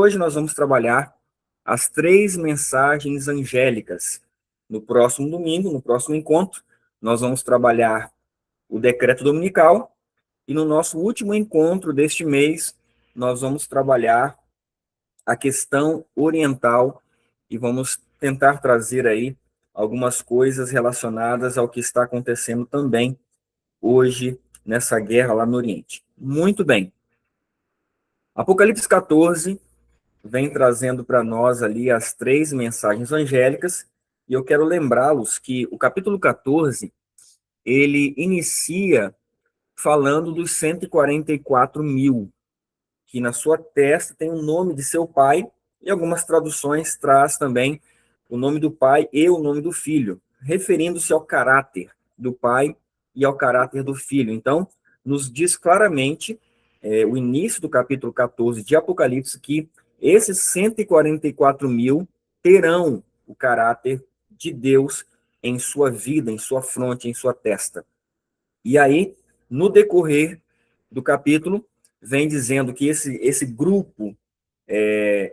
Hoje nós vamos trabalhar as 3 mensagens angélicas. No próximo domingo, no próximo encontro, nós vamos trabalhar o decreto dominical e no nosso último encontro deste mês, nós vamos trabalhar a questão oriental e vamos tentar trazer aí algumas coisas relacionadas ao que está acontecendo também hoje nessa guerra lá no Oriente. Muito bem. Apocalipse 14 vem trazendo para nós ali as 3 mensagens angélicas, e eu quero lembrá-los que o capítulo 14, ele inicia falando dos 144 mil, que na sua testa tem o nome de seu pai, e algumas traduções traz também o nome do pai e o nome do filho, referindo-se ao caráter do pai e ao caráter do filho. Então, nos diz claramente, o início do capítulo 14 de Apocalipse, que esses 144 mil terão o caráter de Deus em sua vida, em sua fronte, em sua testa. E aí, no decorrer do capítulo, vem dizendo que esse grupo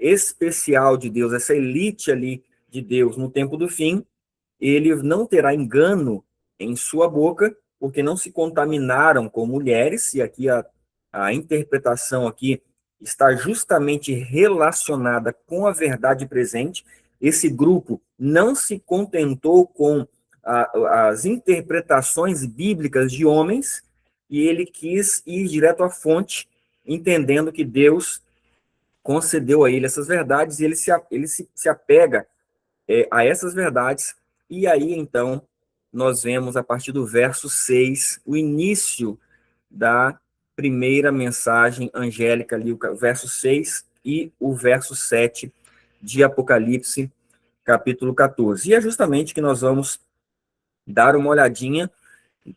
especial de Deus, essa elite ali de Deus no tempo do fim, ele não terá engano em sua boca, porque não se contaminaram com mulheres, e aqui a interpretação aqui está justamente relacionada com a verdade presente. Esse grupo não se contentou com as interpretações bíblicas de homens, e ele quis ir direto à fonte, entendendo que Deus concedeu a ele essas verdades, e ele se apega a essas verdades. E aí, então, nós vemos, a partir do verso 6, o início da primeira mensagem angélica, ali, o verso 6 e o verso 7 de Apocalipse, capítulo 14. E é justamente que nós vamos dar uma olhadinha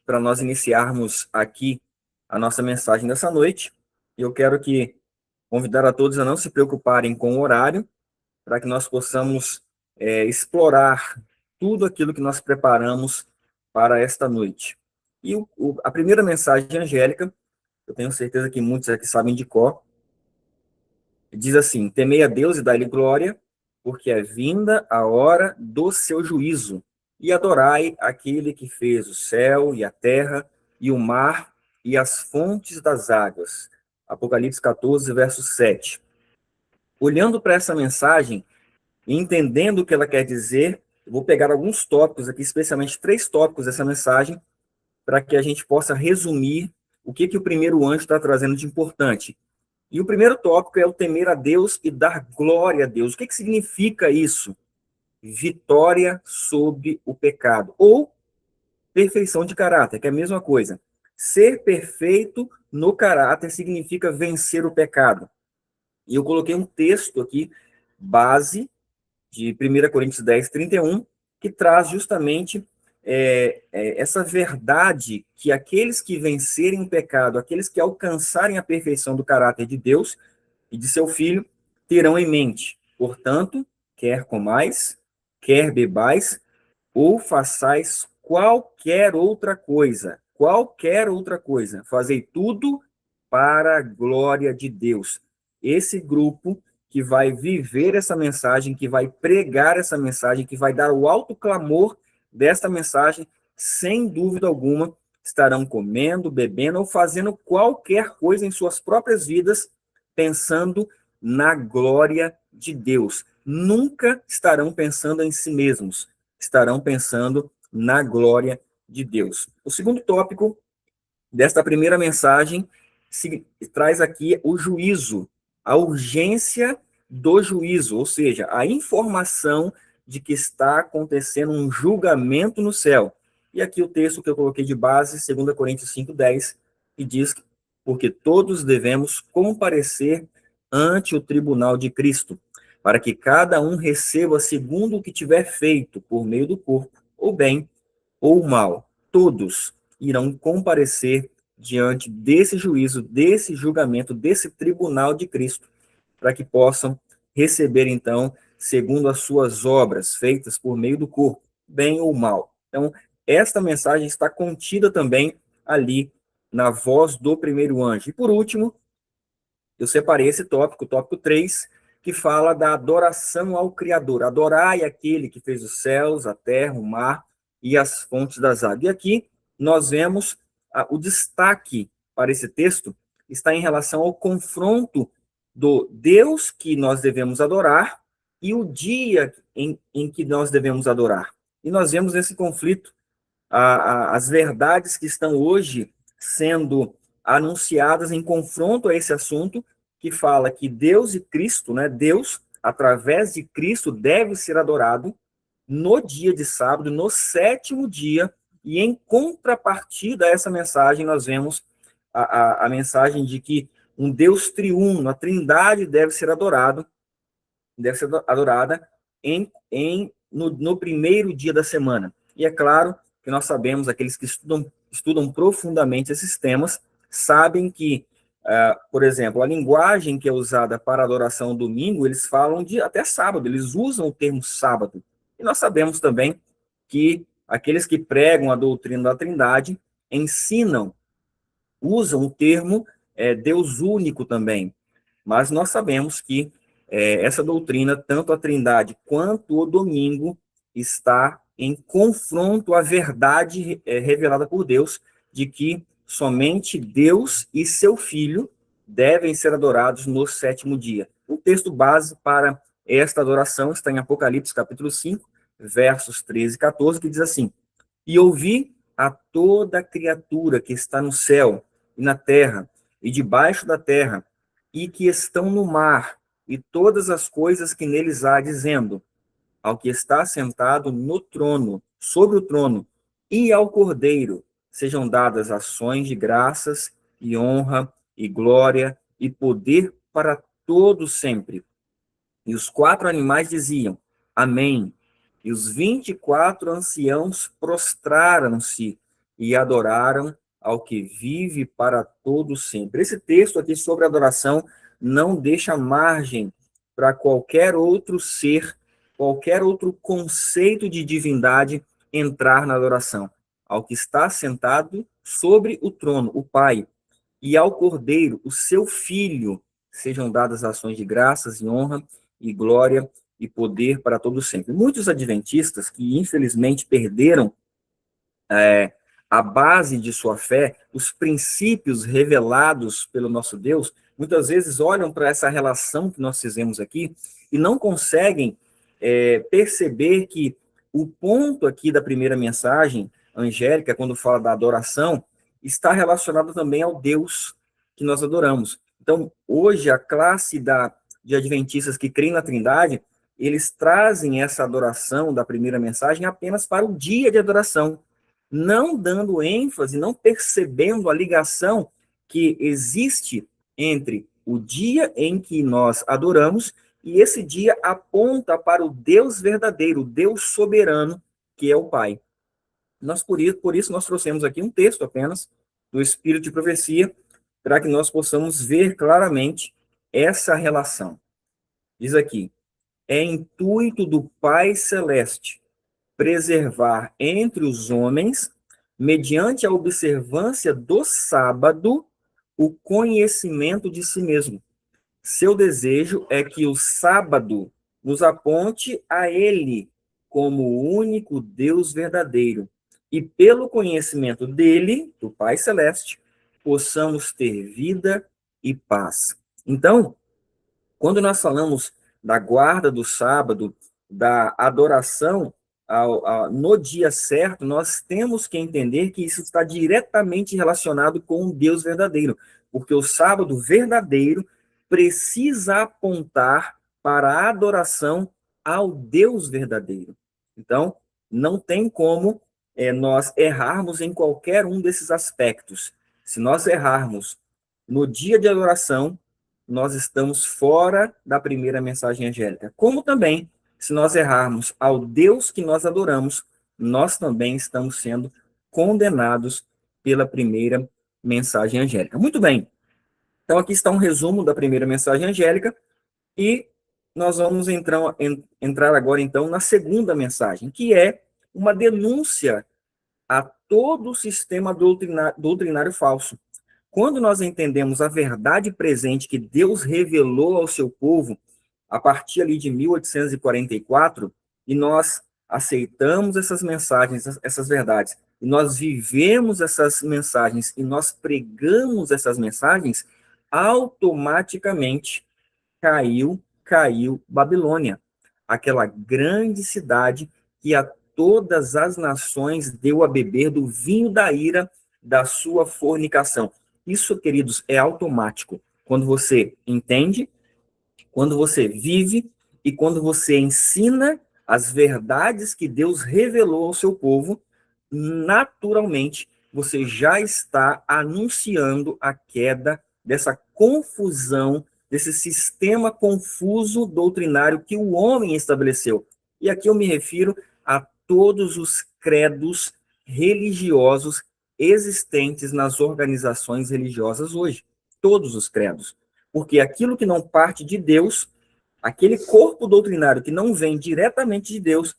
para nós iniciarmos aqui a nossa mensagem dessa noite. Eu quero convidar a todos a não se preocuparem com o horário, para que nós possamos explorar tudo aquilo que nós preparamos para esta noite. E a primeira mensagem angélica, eu tenho certeza que muitos aqui sabem de cor, diz assim: temei a Deus e dai-lhe glória, porque é vinda a hora do seu juízo, e adorai aquele que fez o céu e a terra, e o mar, e as fontes das águas. Apocalipse 14, verso 7. Olhando para essa mensagem, e entendendo o que ela quer dizer, eu vou pegar alguns tópicos aqui, especialmente 3 tópicos dessa mensagem, para que a gente possa resumir o que o primeiro anjo está trazendo de importante. E o primeiro tópico é o temer a Deus e dar glória a Deus. O que significa isso? Vitória sobre o pecado, ou perfeição de caráter, que é a mesma coisa. Ser perfeito no caráter significa vencer o pecado. E eu coloquei um texto aqui, base, de 1 Coríntios 10, 31, que traz justamente essa verdade que aqueles que vencerem o pecado, aqueles que alcançarem a perfeição do caráter de Deus e de seu Filho, terão em mente. Portanto, quer comais, quer bebais, ou façais qualquer outra coisa, fazei tudo para a glória de Deus. Esse grupo que vai viver essa mensagem, que vai pregar essa mensagem, que vai dar o alto clamor desta mensagem, sem dúvida alguma, estarão comendo, bebendo ou fazendo qualquer coisa em suas próprias vidas, pensando na glória de Deus. Nunca estarão pensando em si mesmos, estarão pensando na glória de Deus. O segundo tópico desta primeira mensagem traz aqui o juízo, a urgência do juízo, ou seja, a informação de que está acontecendo um julgamento no céu. E aqui o texto que eu coloquei de base, 2 Coríntios 5:10, que diz que porque todos devemos comparecer ante o tribunal de Cristo, para que cada um receba segundo o que tiver feito por meio do corpo, ou bem ou mal. Todos irão comparecer diante desse juízo, desse julgamento, desse tribunal de Cristo, para que possam receber, então, segundo as suas obras, feitas por meio do corpo, bem ou mal. Então, esta mensagem está contida também ali na voz do primeiro anjo. E, por último, eu separei esse tópico, o tópico 3, que fala da adoração ao Criador. Adorai aquele que fez os céus, a terra, o mar e as fontes das águas. E aqui nós vemos o destaque para esse texto está em relação ao confronto do Deus que nós devemos adorar e o dia em que nós devemos adorar. E nós vemos esse conflito, as verdades que estão hoje sendo anunciadas em confronto a esse assunto, que fala que Deus e Cristo, né, Deus, através de Cristo, deve ser adorado no dia de sábado, no sétimo dia, e em contrapartida a essa mensagem, nós vemos a mensagem de que um Deus triuno, a Trindade, deve ser adorada no primeiro dia da semana. E é claro que nós sabemos, aqueles que estudam profundamente esses temas, sabem que, por exemplo, a linguagem que é usada para adoração domingo, eles falam de até sábado, eles usam o termo sábado. E nós sabemos também que aqueles que pregam a doutrina da Trindade usam o termo Deus único também. Mas nós sabemos que essa doutrina, tanto a Trindade quanto o domingo, está em confronto à verdade revelada por Deus, de que somente Deus e seu Filho devem ser adorados no sétimo dia. O texto base para esta adoração está em Apocalipse, capítulo 5, versos 13 e 14, que diz assim: E ouvi a toda criatura que está no céu e na terra e debaixo da terra, e que estão no mar, e todas as coisas que neles há, dizendo: Ao que está sentado no trono, sobre o trono, e ao Cordeiro, sejam dadas ações de graças, e honra, e glória, e poder para todos sempre. E os 4 animais diziam: Amém. E os 24 anciãos prostraram-se e adoraram ao que vive para todos sempre. Esse texto aqui sobre adoração não deixa margem para qualquer outro ser, qualquer outro conceito de divindade entrar na adoração. Ao que está sentado sobre o trono, o Pai, e ao Cordeiro, o seu Filho, sejam dadas ações de graças e honra e glória e poder para todos sempre. Muitos adventistas que infelizmente perderam a base de sua fé, os princípios revelados pelo nosso Deus, muitas vezes olham para essa relação que nós fizemos aqui e não conseguem perceber que o ponto aqui da primeira mensagem angélica, quando fala da adoração, está relacionado também ao Deus que nós adoramos. Então, hoje, a classe de adventistas que creem na Trindade, eles trazem essa adoração da primeira mensagem apenas para o dia de adoração, não dando ênfase, não percebendo a ligação que existe entre o dia em que nós adoramos e esse dia aponta para o Deus verdadeiro, o Deus soberano, que é o Pai. Por isso nós trouxemos aqui um texto apenas do Espírito de Profecia, para que nós possamos ver claramente essa relação. Diz aqui: é intuito do Pai Celeste preservar entre os homens, mediante a observância do sábado, o conhecimento de si mesmo. Seu desejo é que o sábado nos aponte a ele como o único Deus verdadeiro, e pelo conhecimento dele, do Pai Celeste, possamos ter vida e paz. Então, quando nós falamos da guarda do sábado, da adoração no dia certo, nós temos que entender que isso está diretamente relacionado com o Deus verdadeiro, porque o sábado verdadeiro precisa apontar para a adoração ao Deus verdadeiro. Então, não tem como nós errarmos em qualquer um desses aspectos. Se nós errarmos no dia de adoração, nós estamos fora da primeira mensagem angélica. Como também, se nós errarmos ao Deus que nós adoramos, nós também estamos sendo condenados pela primeira mensagem angélica. Muito bem. Então, aqui está um resumo da primeira mensagem angélica e nós vamos entrar agora, então, na segunda mensagem, que é uma denúncia a todo o sistema doutrinário falso. Quando nós entendemos a verdade presente que Deus revelou ao seu povo, a partir ali de 1844, e nós aceitamos essas mensagens, essas verdades, e nós vivemos essas mensagens, e nós pregamos essas mensagens, automaticamente caiu Babilônia, aquela grande cidade que a todas as nações deu a beber do vinho da ira da sua fornicação. Isso, queridos, é automático. Quando você entende, quando você vive e quando você ensina as verdades que Deus revelou ao seu povo, naturalmente você já está anunciando a queda dessa confusão, desse sistema confuso doutrinário que o homem estabeleceu. E aqui eu me refiro a todos os credos religiosos existentes nas organizações religiosas hoje. Todos os credos. Porque aquilo que não parte de Deus, aquele corpo doutrinário que não vem diretamente de Deus,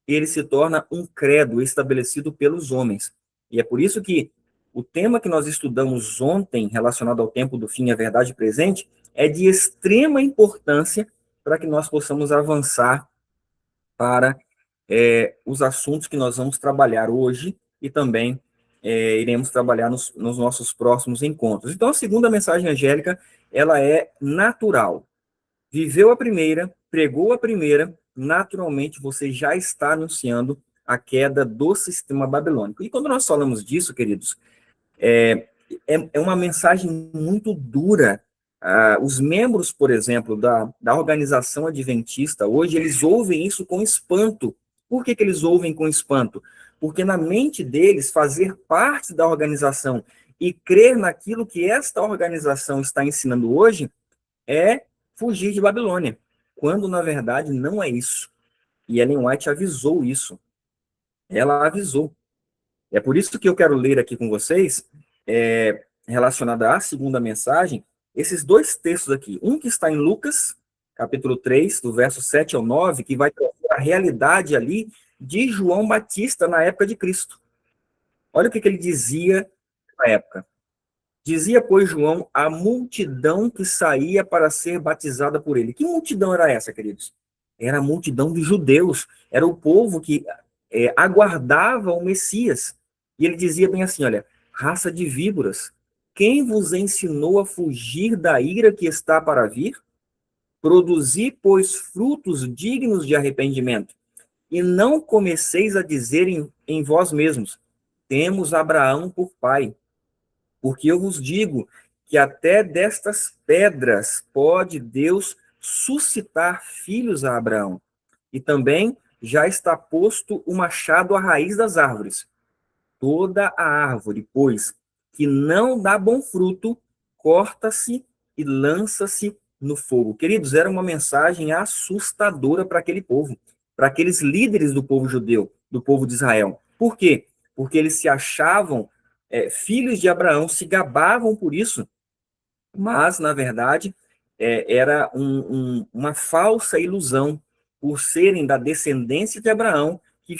ele se torna um credo estabelecido pelos homens. E é por isso que o tema que nós estudamos ontem, relacionado ao tempo do fim e à verdade presente, é de extrema importância para que nós possamos avançar para os assuntos que nós vamos trabalhar hoje e também iremos trabalhar nos nossos próximos encontros. Então, a segunda mensagem angélica, ela é natural. Viveu a primeira, pregou a primeira, naturalmente você já está anunciando a queda do sistema babilônico. E quando nós falamos disso, queridos, é uma mensagem muito dura. Os membros, por exemplo, da organização adventista, hoje, eles ouvem isso com espanto. Por que eles ouvem com espanto? Porque na mente deles, fazer parte da organização e crer naquilo que esta organização está ensinando hoje é fugir de Babilônia, quando, na verdade, não é isso. E Ellen White avisou isso. Ela avisou. É por isso que eu quero ler aqui com vocês, relacionado à segunda mensagem, esses dois textos aqui. Um que está em Lucas, capítulo 3, do verso 7 ao 9, que vai trazer a realidade ali de João Batista na época de Cristo. Olha o que ele dizia na época. Dizia, pois, João, a multidão que saía para ser batizada por ele. Que multidão era essa, queridos? Era a multidão de judeus. Era o povo que aguardava o Messias. E ele dizia bem assim, olha, raça de víboras, quem vos ensinou a fugir da ira que está para vir? Produzi, pois, frutos dignos de arrependimento. E não comeceis a dizer em vós mesmos, temos Abraão por pai. Porque eu vos digo que até destas pedras pode Deus suscitar filhos a Abraão. E também já está posto o machado à raiz das árvores. Toda a árvore, pois, que não dá bom fruto, corta-se e lança-se no fogo. Queridos, era uma mensagem assustadora para aquele povo, para aqueles líderes do povo judeu, do povo de Israel. Por quê? Porque eles se achavam filhos de Abraão, se gabavam por isso, mas, na verdade, era uma falsa ilusão, por serem da descendência de Abraão, que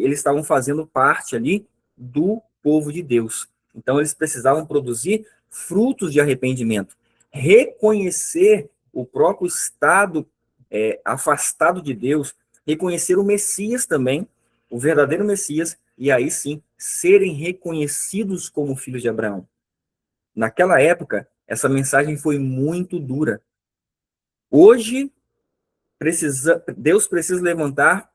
eles estavam fazendo parte ali do povo de Deus. Então, eles precisavam produzir frutos de arrependimento, reconhecer o próprio estado afastado de Deus, reconhecer o Messias também, o verdadeiro Messias, e aí sim, serem reconhecidos como filhos de Abraão. Naquela época, essa mensagem foi muito dura. Hoje, Deus precisa levantar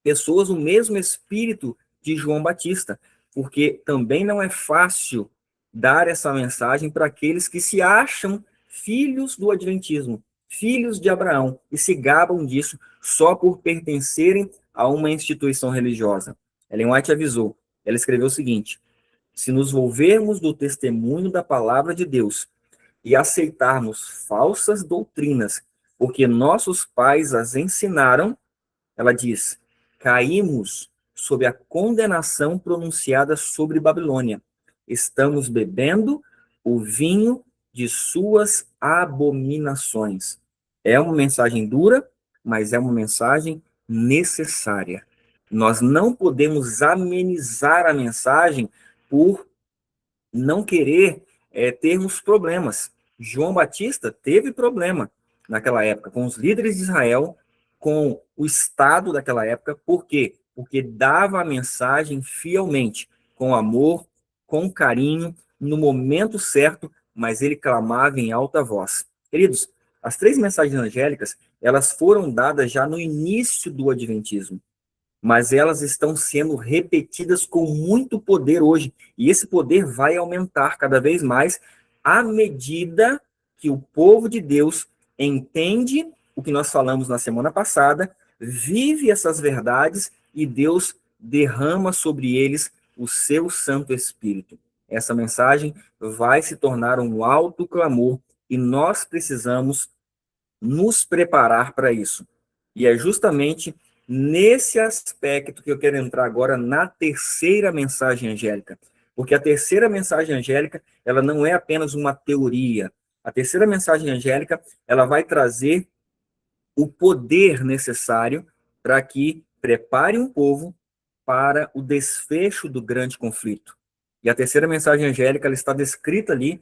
pessoas no mesmo espírito de João Batista, porque também não é fácil dar essa mensagem para aqueles que se acham filhos do Adventismo, filhos de Abraão, e se gabam disso só por pertencerem a uma instituição religiosa. Ellen White avisou, ela escreveu o seguinte: se nos volvermos do testemunho da palavra de Deus e aceitarmos falsas doutrinas, porque nossos pais as ensinaram, ela diz, caímos sob a condenação pronunciada sobre Babilônia. Estamos bebendo o vinho de suas abominações. É uma mensagem dura, mas é uma mensagem necessária. Nós não podemos amenizar a mensagem por não querer termos problemas. João Batista teve problema. naquela época, com os líderes de Israel, com o Estado daquela época. Por quê? Porque dava a mensagem fielmente, com amor, com carinho, no momento certo, mas ele clamava em alta voz. Queridos, as três mensagens angélicas, elas foram dadas já no início do Adventismo, mas elas estão sendo repetidas com muito poder hoje, e esse poder vai aumentar cada vez mais à medida que o povo de Deus entende o que nós falamos na semana passada, vive essas verdades e Deus derrama sobre eles o seu Santo Espírito. Essa mensagem vai se tornar um alto clamor e nós precisamos nos preparar para isso. E é justamente nesse aspecto que eu quero entrar agora na terceira mensagem angélica. Porque a terceira mensagem angélica, ela não é apenas uma teoria. A terceira mensagem angélica, ela vai trazer o poder necessário para que prepare um povo para o desfecho do grande conflito. E a terceira mensagem angélica, ela está descrita ali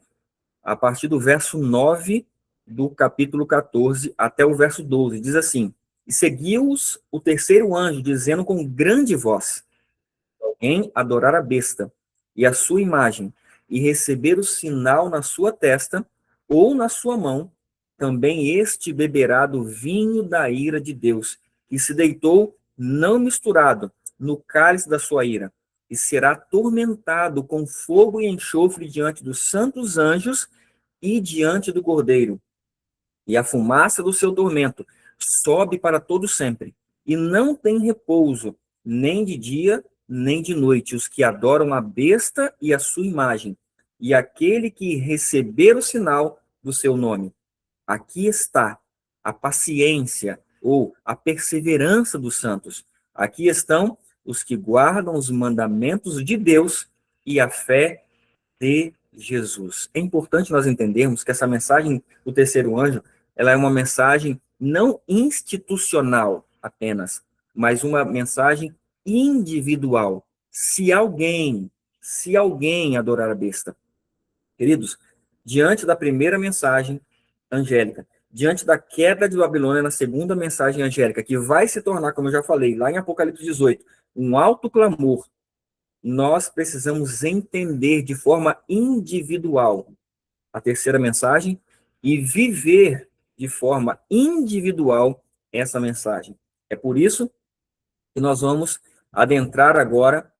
a partir do verso 9 do capítulo 14 até o verso 12. Diz assim: E seguiu-os o terceiro anjo, dizendo com grande voz: Alguém adorar a besta e a sua imagem, e receber o sinal na sua testa ou na sua mão, também este beberá do vinho da ira de Deus, que se deitou não misturado no cálice da sua ira, e será atormentado com fogo e enxofre diante dos santos anjos e diante do Cordeiro. E a fumaça do seu tormento sobe para todo sempre, e não tem repouso, nem de dia, nem de noite, os que adoram a besta e a sua imagem, e aquele que receber o sinal do seu nome. Aqui está a paciência ou a perseverança dos santos. Aqui estão os que guardam os mandamentos de Deus e a fé de Jesus. É importante nós entendermos que essa mensagem do terceiro anjo, ela é uma mensagem não institucional apenas, mas uma mensagem individual. Se alguém adorar a besta, queridos, diante da primeira mensagem angélica, diante da queda de Babilônia na segunda mensagem angélica, que vai se tornar, como eu já falei, lá em Apocalipse 18, um alto clamor, nós precisamos entender de forma individual a terceira mensagem e viver de forma individual essa mensagem. É por isso que nós vamos adentrar agora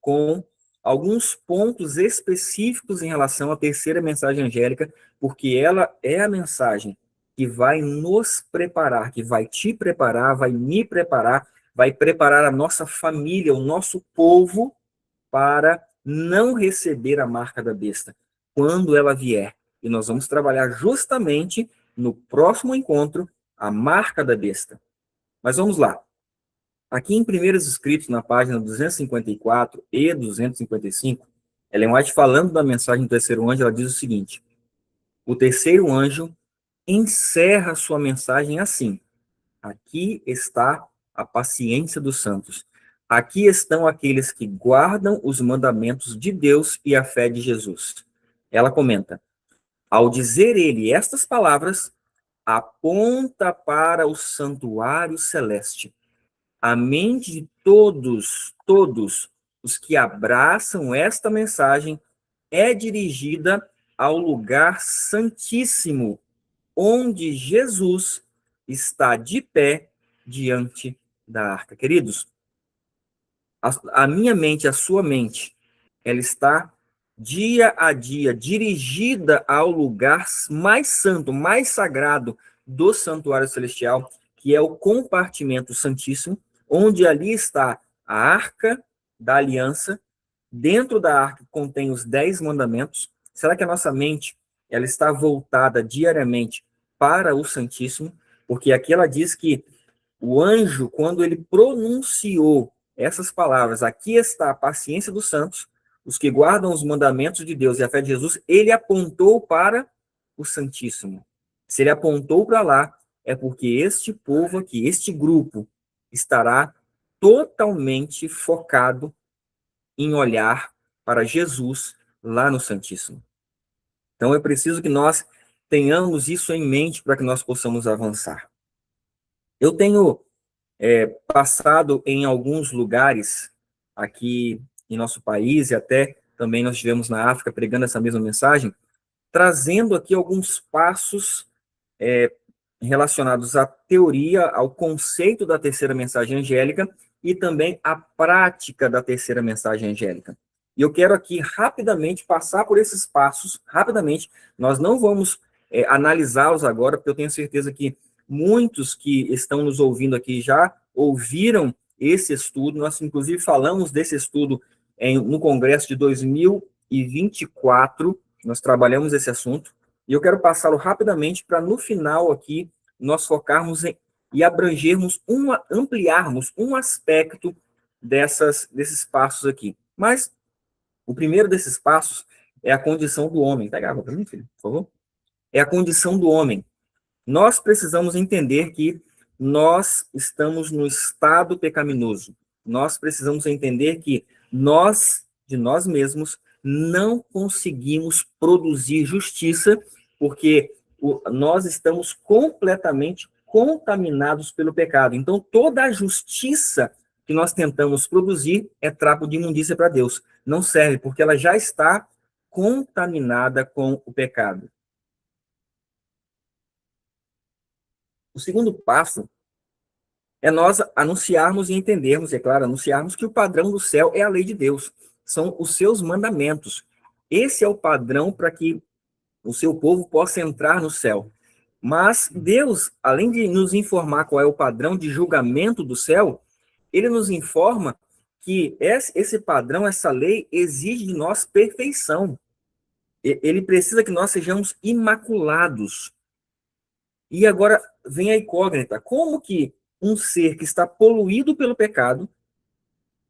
com alguns pontos específicos em relação à terceira mensagem angélica, porque ela é a mensagem que vai nos preparar, que vai te preparar, vai me preparar, vai preparar a nossa família, o nosso povo para não receber a marca da besta quando ela vier. E nós vamos trabalhar justamente no próximo encontro a marca da besta. Mas vamos lá. Aqui em Primeiros Escritos, na página 254 e 255, Ellen White, falando da mensagem do terceiro anjo, ela diz o seguinte: o terceiro anjo encerra sua mensagem assim: aqui está a paciência dos santos. Aqui estão aqueles que guardam os mandamentos de Deus e a fé de Jesus. Ela comenta: ao dizer ele estas palavras, aponta para o santuário celeste. A mente de todos os que abraçam esta mensagem é dirigida ao lugar santíssimo, onde Jesus está de pé diante da arca. Queridos, a minha mente, a sua mente, ela está dia a dia dirigida ao lugar mais santo, mais sagrado do santuário celestial, que é o compartimento santíssimo, onde ali está a arca da aliança. Dentro da arca contém os 10 mandamentos. Será que a nossa mente ela está voltada diariamente para o Santíssimo? Porque aqui ela diz que o anjo, quando ele pronunciou essas palavras, aqui está a paciência dos santos, os que guardam os mandamentos de Deus e a fé de Jesus, ele apontou para o Santíssimo. Se ele apontou para lá, é porque este povo aqui, este grupo, estará totalmente focado em olhar para Jesus lá no Santíssimo. Então é preciso que nós tenhamos isso em mente para que nós possamos avançar. Eu tenho passado em alguns lugares aqui em nosso país, e até também nós estivemos na África pregando essa mesma mensagem, trazendo aqui alguns passos relacionados à teoria, ao conceito da terceira mensagem angélica e também à prática da terceira mensagem angélica. E eu quero aqui rapidamente passar por esses passos, rapidamente. Nós não vamos analisá-los agora, porque eu tenho certeza que muitos que estão nos ouvindo aqui já ouviram esse estudo. Nós, inclusive, falamos desse estudo no Congresso de 2024. Nós trabalhamos esse assunto. E eu quero passá-lo rapidamente para, no final aqui, nós focarmos e abrangermos, ampliarmos um aspecto desses passos aqui. Mas o primeiro desses passos é a condição do homem. Pega água para mim, filho, por favor. É a condição do homem. Nós precisamos entender que nós estamos no estado pecaminoso. Nós precisamos entender que nós, de nós mesmos, não conseguimos produzir justiça, porque nós estamos completamente contaminados pelo pecado. Então, toda a justiça que nós tentamos produzir é trapo de imundícia para Deus. Não serve, porque ela já está contaminada com o pecado. O segundo passo é nós anunciarmos e entendermos, é claro, anunciarmos que o padrão do céu é a lei de Deus, são os seus mandamentos. Esse é o padrão para que o seu povo possa entrar no céu. Mas Deus, além de nos informar qual é o padrão de julgamento do céu, ele nos informa que esse padrão, essa lei, exige de nós perfeição. Ele precisa que nós sejamos imaculados. E agora vem a incógnita: como que um ser que está poluído pelo pecado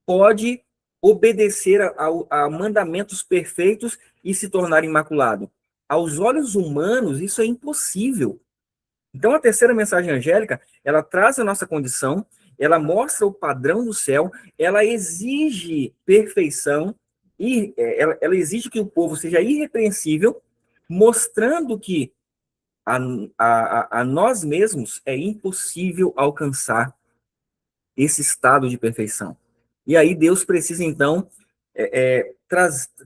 pode obedecer a mandamentos perfeitos e se tornar imaculado? Aos olhos humanos, isso é impossível. Então, a terceira mensagem angélica, ela traz a nossa condição, ela mostra o padrão do céu, ela exige perfeição, e ela exige que o povo seja irrepreensível, mostrando que a nós mesmos é impossível alcançar esse estado de perfeição. E aí Deus precisa, então,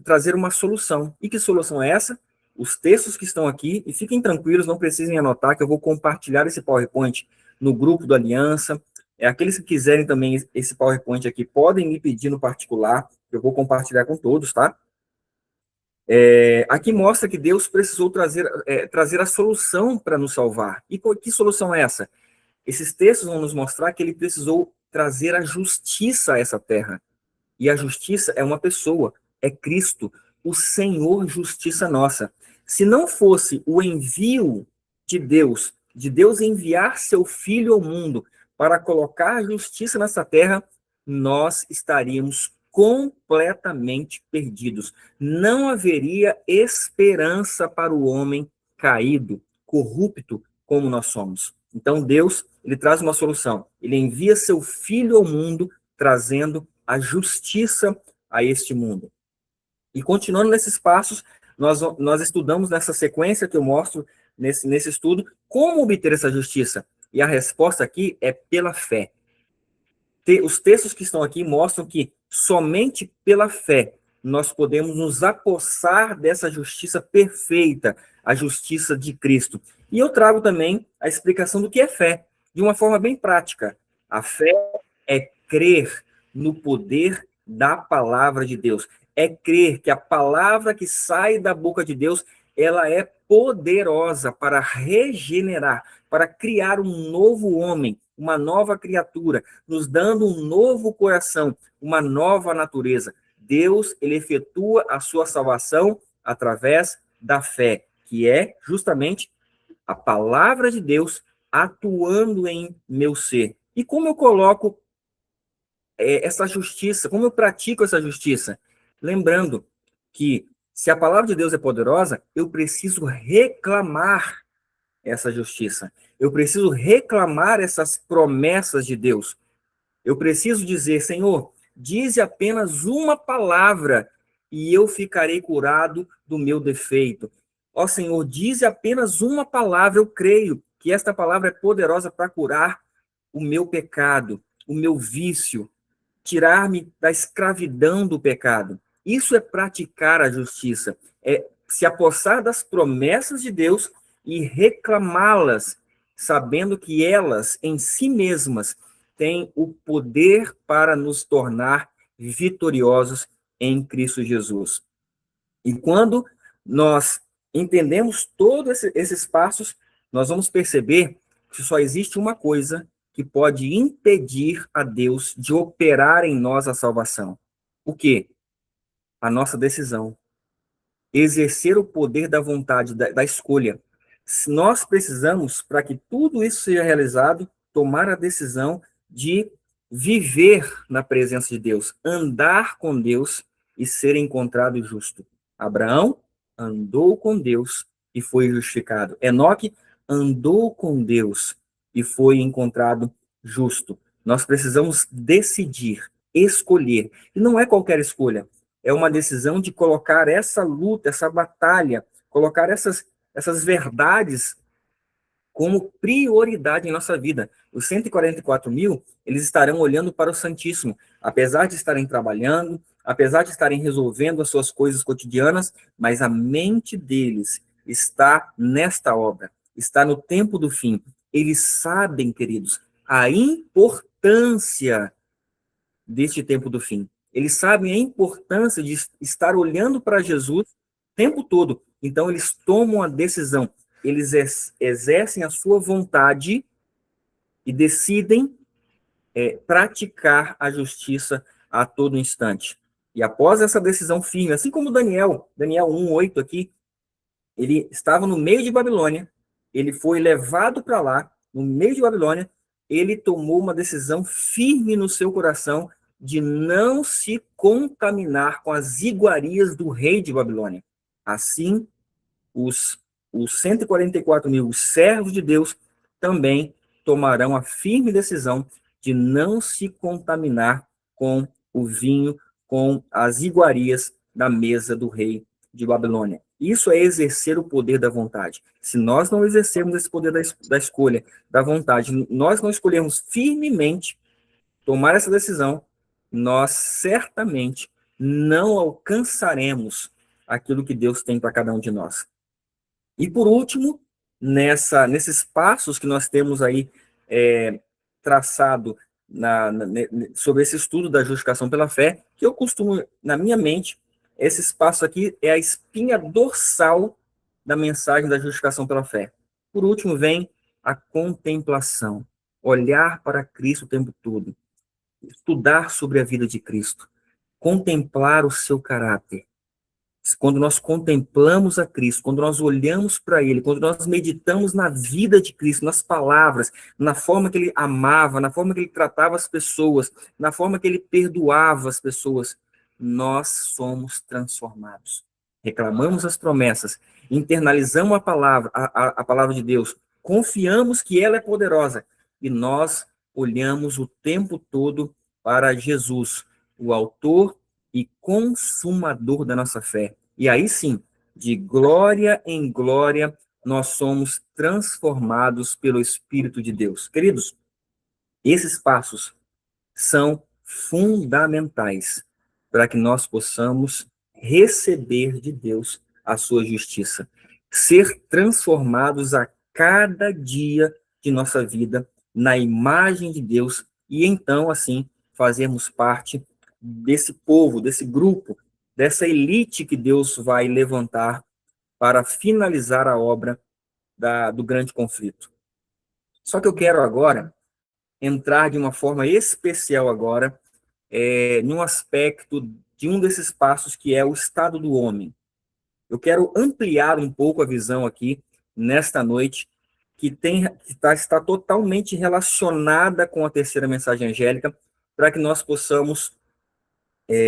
trazer uma solução. E que solução é essa? Os textos que estão aqui, e fiquem tranquilos, não precisem anotar, que eu vou compartilhar esse PowerPoint no grupo da Aliança. Aqueles que quiserem também esse PowerPoint aqui, podem me pedir no particular, eu vou compartilhar com todos, tá? Aqui mostra que Deus precisou trazer a solução para nos salvar. E que solução é essa? Esses textos vão nos mostrar que ele precisou trazer a justiça a essa terra. E a justiça é uma pessoa, é Cristo, o Senhor justiça nossa. Se não fosse o envio de Deus enviar seu Filho ao mundo para colocar a justiça nessa terra, nós estaríamos completamente perdidos. Não haveria esperança para o homem caído, corrupto, como nós somos. Então Deus, ele traz uma solução. Ele envia seu Filho ao mundo, trazendo a justiça a este mundo. E continuando nesses passos, nós estudamos nessa sequência que eu mostro nesse estudo, como obter essa justiça. E a resposta aqui é pela fé. Os textos que estão aqui mostram que somente pela fé nós podemos nos apossar dessa justiça perfeita, a justiça de Cristo. E eu trago também a explicação do que é fé, de uma forma bem prática. A fé é crer no poder da palavra de Deus. É crer que a palavra que sai da boca de Deus, ela é poderosa para regenerar, para criar um novo homem, uma nova criatura, nos dando um novo coração, uma nova natureza. Deus, ele efetua a sua salvação através da fé, que é justamente a palavra de Deus atuando em meu ser. E como eu coloco essa justiça, como eu pratico essa justiça? Lembrando que se a palavra de Deus é poderosa, eu preciso reclamar essa justiça. Eu preciso reclamar essas promessas de Deus. Eu preciso dizer: Senhor, dize apenas uma palavra e eu ficarei curado do meu defeito. Ó Senhor, dize apenas uma palavra, eu creio que esta palavra é poderosa para curar o meu pecado, o meu vício, tirar-me da escravidão do pecado. Isso é praticar a justiça, é se apossar das promessas de Deus e reclamá-las, sabendo que elas, em si mesmas, têm o poder para nos tornar vitoriosos em Cristo Jesus. E quando nós entendemos todos esses passos, nós vamos perceber que só existe uma coisa que pode impedir a Deus de operar em nós a salvação. O quê? A nossa decisão. Exercer o poder da vontade, da escolha. Nós precisamos, para que tudo isso seja realizado, tomar a decisão de viver na presença de Deus, andar com Deus e ser encontrado justo. Abraão andou com Deus e foi justificado. Enoque andou com Deus e foi encontrado justo. Nós precisamos decidir, escolher. E não é qualquer escolha. É uma decisão de colocar essa luta, essa batalha, colocar essas verdades como prioridade em nossa vida. Os 144 mil, eles estarão olhando para o Santíssimo, apesar de estarem trabalhando, apesar de estarem resolvendo as suas coisas cotidianas, mas a mente deles está nesta obra, está no tempo do fim. Eles sabem, queridos, a importância deste tempo do fim. Eles sabem a importância de estar olhando para Jesus o tempo todo. Então, eles tomam a decisão, eles exercem a sua vontade e decidem praticar a justiça a todo instante. E após essa decisão firme, assim como Daniel 1:8 aqui, ele estava no meio de Babilônia, ele foi levado para lá, no meio de Babilônia, ele tomou uma decisão firme no seu coração de não se contaminar com as iguarias do rei de Babilônia. Assim, os 144 mil, os servos de Deus, também tomarão a firme decisão de não se contaminar com o vinho, com as iguarias da mesa do rei de Babilônia. Isso é exercer o poder da vontade. Se nós não exercermos esse poder da escolha, da vontade, nós não escolhermos firmemente tomar essa decisão, nós certamente não alcançaremos aquilo que Deus tem para cada um de nós. E por último, nesses passos que nós temos aí traçado sobre esse estudo da justificação pela fé, que eu costumo, na minha mente, esse espaço aqui é a espinha dorsal da mensagem da justificação pela fé. Por último, vem a contemplação, olhar para Cristo o tempo todo, estudar sobre a vida de Cristo, contemplar o seu caráter. Quando nós contemplamos a Cristo, quando nós olhamos para Ele, quando nós meditamos na vida de Cristo, nas palavras, na forma que Ele amava, na forma que Ele tratava as pessoas, na forma que Ele perdoava as pessoas, nós somos transformados. Reclamamos as promessas, internalizamos a palavra de Deus, confiamos que ela é poderosa e nós olhamos o tempo todo para Jesus, o autor e consumador da nossa fé. E aí sim, de glória em glória, nós somos transformados pelo Espírito de Deus. Queridos, esses passos são fundamentais para que nós possamos receber de Deus a sua justiça, ser transformados a cada dia de nossa vida na imagem de Deus e então, assim, fazermos parte desse povo, desse grupo, dessa elite que Deus vai levantar para finalizar a obra do grande conflito. Só que eu quero agora entrar de uma forma especial agora em um aspecto de um desses passos que é o estado do homem. Eu quero ampliar um pouco a visão aqui nesta noite que está totalmente relacionada com a terceira mensagem angélica para que nós possamos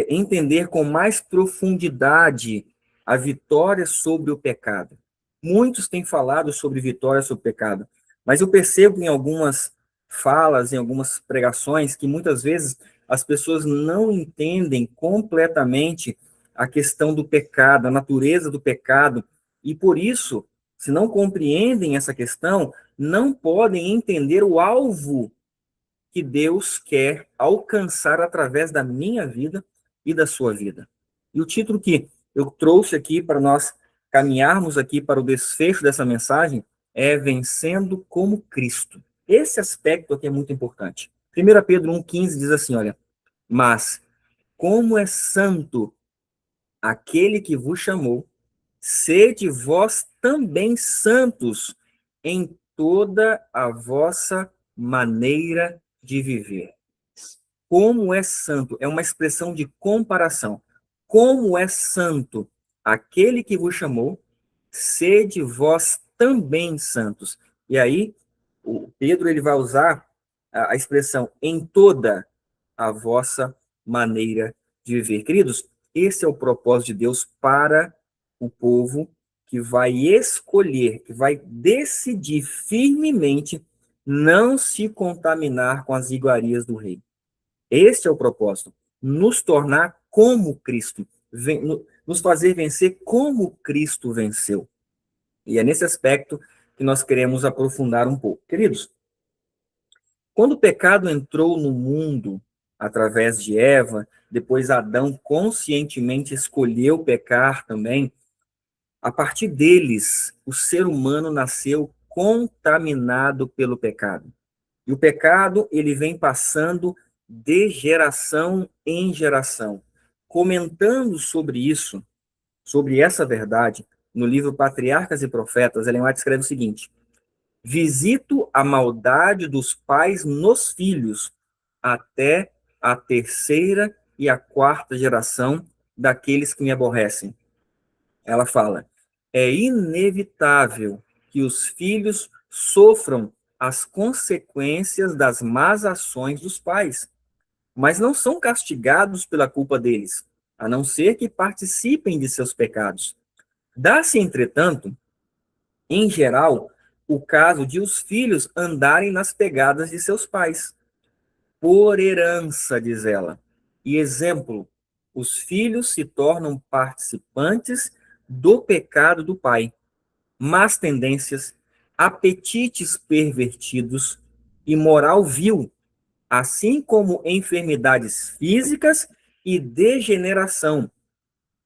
entender com mais profundidade a vitória sobre o pecado. Muitos têm falado sobre vitória sobre o pecado, mas eu percebo em algumas falas, em algumas pregações, que muitas vezes as pessoas não entendem completamente a questão do pecado, a natureza do pecado, E por isso, se não compreendem essa questão, não podem entender o alvo que Deus quer alcançar através da minha vida e da sua vida. E o título que eu trouxe aqui para nós caminharmos aqui para o desfecho dessa mensagem é Vencendo como Cristo. Esse aspecto aqui é muito importante. 1 Pedro 1,15 diz assim, olha, mas como é santo aquele que vos chamou, sede vós também santos em toda a vossa maneira de viver. Como é santo, é uma expressão de comparação. Como é santo aquele que vos chamou, sede vós também santos. E aí, o Pedro ele vai usar a expressão em toda a vossa maneira de viver. Queridos, esse é o propósito de Deus para o povo que vai escolher, que vai decidir firmemente não se contaminar com as iguarias do rei. Este é o propósito, nos tornar como Cristo, nos fazer vencer como Cristo venceu. E é nesse aspecto que nós queremos aprofundar um pouco. Queridos, quando o pecado entrou no mundo através de Eva, depois Adão conscientemente escolheu pecar também, a partir deles, o ser humano nasceu contaminado pelo pecado. E o pecado, ele vem passando de geração em geração. Comentando sobre isso, sobre essa verdade, no livro Patriarcas e Profetas, Ellen White escreve o seguinte: visito a maldade dos pais nos filhos, até a terceira e a quarta geração daqueles que me aborrecem. Ela fala, é inevitável que os filhos sofram as consequências das más ações dos pais, mas não são castigados pela culpa deles, a não ser que participem de seus pecados. Dá-se, entretanto, em geral, o caso de os filhos andarem nas pegadas de seus pais, por herança, diz ela. E exemplo, os filhos se tornam participantes do pecado do pai, más tendências, apetites pervertidos e moral vil, assim como enfermidades físicas e degeneração,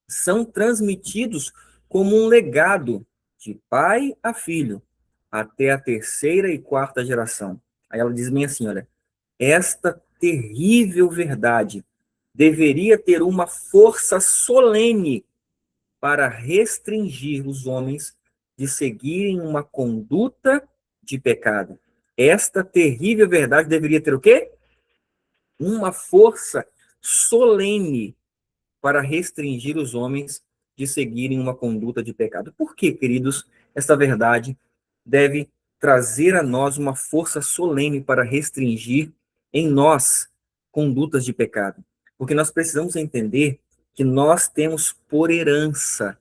são transmitidos como um legado de pai a filho, até a terceira e quarta geração. Aí ela diz bem assim, olha, esta terrível verdade deveria ter uma força solene para restringir os homens de seguirem uma conduta de pecado. Esta terrível verdade deveria ter o quê? Uma força solene para restringir os homens de seguirem uma conduta de pecado. Por que, queridos, esta verdade deve trazer a nós uma força solene para restringir em nós condutas de pecado? Porque nós precisamos entender que nós temos por herança,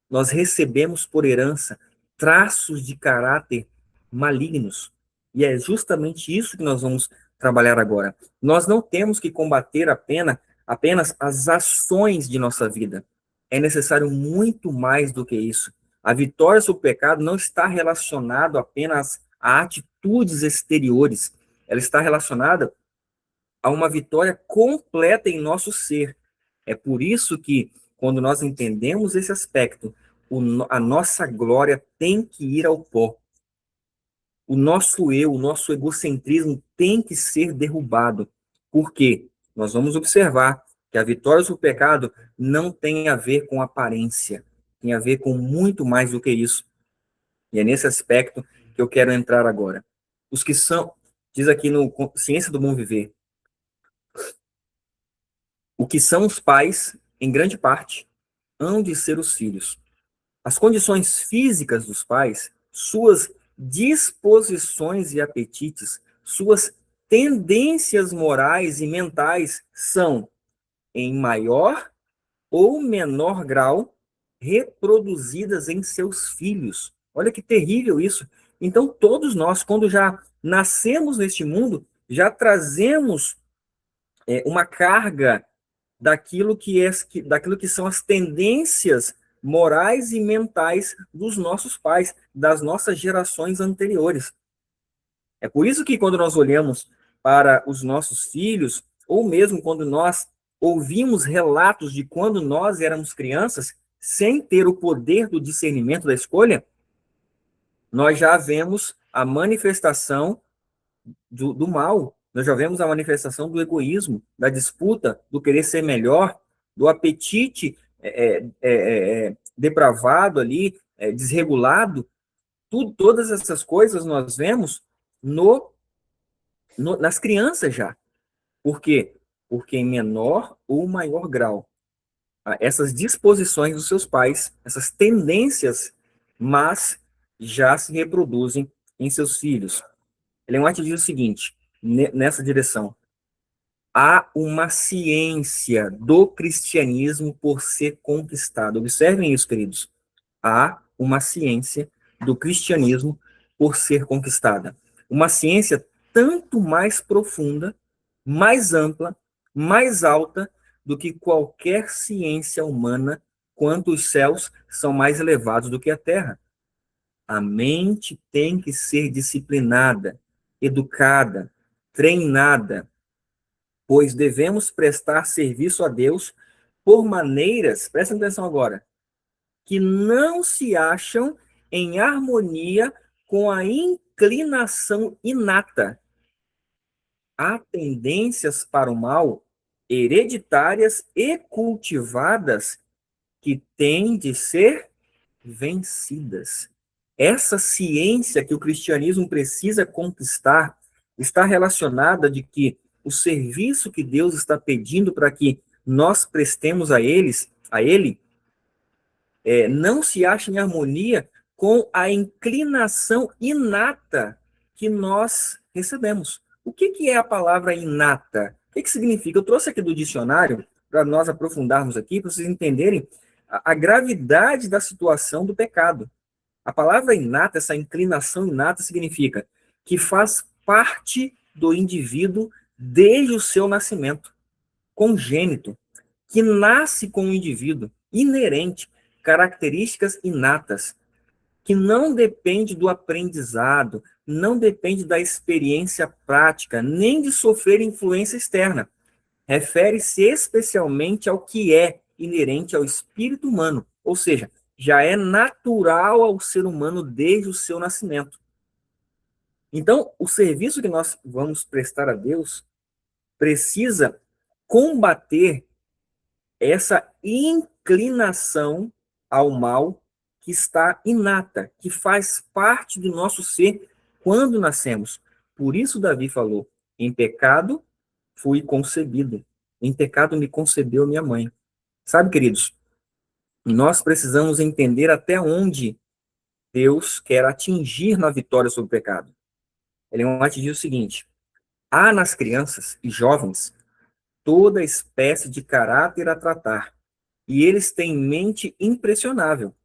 nós recebemos por herança traços de caráter malignos. E é justamente isso que nós vamos trabalhar agora. Nós não temos que combater apenas as ações de nossa vida. É necessário muito mais do que isso. A vitória sobre o pecado não está relacionada apenas a atitudes exteriores. Ela está relacionada a uma vitória completa em nosso ser. É por isso que, quando nós entendemos esse aspecto, a nossa glória tem que ir ao pó. O nosso eu, o nosso egocentrismo tem que ser derrubado. Por quê? Nós vamos observar que a vitória sobre o pecado não tem a ver com aparência, tem a ver com muito mais do que isso. E é nesse aspecto que eu quero entrar agora. Os que são, diz aqui no Ciência do Bom Viver, o que são os pais, em grande parte, hão de ser os filhos. As condições físicas dos pais, suas disposições e apetites, suas tendências morais e mentais são, em maior ou menor grau, reproduzidas em seus filhos. Olha que terrível isso. Então, todos nós, quando já nascemos neste mundo, já trazemos uma carga daquilo que são as tendências morais e mentais dos nossos pais, das nossas gerações anteriores. É por isso que quando nós olhamos para os nossos filhos, ou mesmo quando nós ouvimos relatos de quando nós éramos crianças, sem ter o poder do discernimento da escolha, nós já vemos a manifestação do mal, nós já vemos a manifestação do egoísmo, da disputa, do querer ser melhor, do apetite depravado ali, desregulado. Todas essas coisas nós vemos nas crianças já. Por quê? Porque em menor ou maior grau, essas disposições dos seus pais, essas tendências, mas já se reproduzem em seus filhos. Ellen White diz o seguinte, nessa direção: há uma ciência do cristianismo por ser conquistada. Observem isso, queridos. Há uma ciência do cristianismo por ser conquistada. Uma ciência tanto mais profunda, mais ampla, mais alta do que qualquer ciência humana, quanto os céus são mais elevados do que a terra. A mente tem que ser disciplinada, educada, treinada, pois devemos prestar serviço a Deus por maneiras, presta atenção agora, que não se acham em harmonia com a inclinação inata. Há tendências para o mal hereditárias e cultivadas que têm de ser vencidas. Essa ciência que o cristianismo precisa conquistar está relacionada de que o serviço que Deus está pedindo para que nós prestemos a ele, não se acha em harmonia com a inclinação inata que nós recebemos. O que é a palavra inata? O que significa? Eu trouxe aqui do dicionário para nós aprofundarmos aqui, para vocês entenderem a gravidade da situação do pecado. A palavra inata, essa inclinação inata, significa que faz parte do indivíduo desde o seu nascimento, congênito, que nasce com o indivíduo, inerente, características inatas, que não depende do aprendizado, não depende da experiência prática, nem de sofrer influência externa. Refere-se especialmente ao que é inerente ao espírito humano, ou seja, já é natural ao ser humano desde o seu nascimento. Então, o serviço que nós vamos prestar a Deus precisa combater essa inclinação ao mal que está inata, que faz parte do nosso ser quando nascemos. Por isso Davi falou: em pecado fui concebido, em pecado me concebeu minha mãe. Sabe, queridos, nós precisamos entender até onde Deus quer atingir na vitória sobre o pecado. Ele vai atingir o seguinte: há nas crianças e jovens toda espécie de caráter a tratar, e eles têm mente impressionável.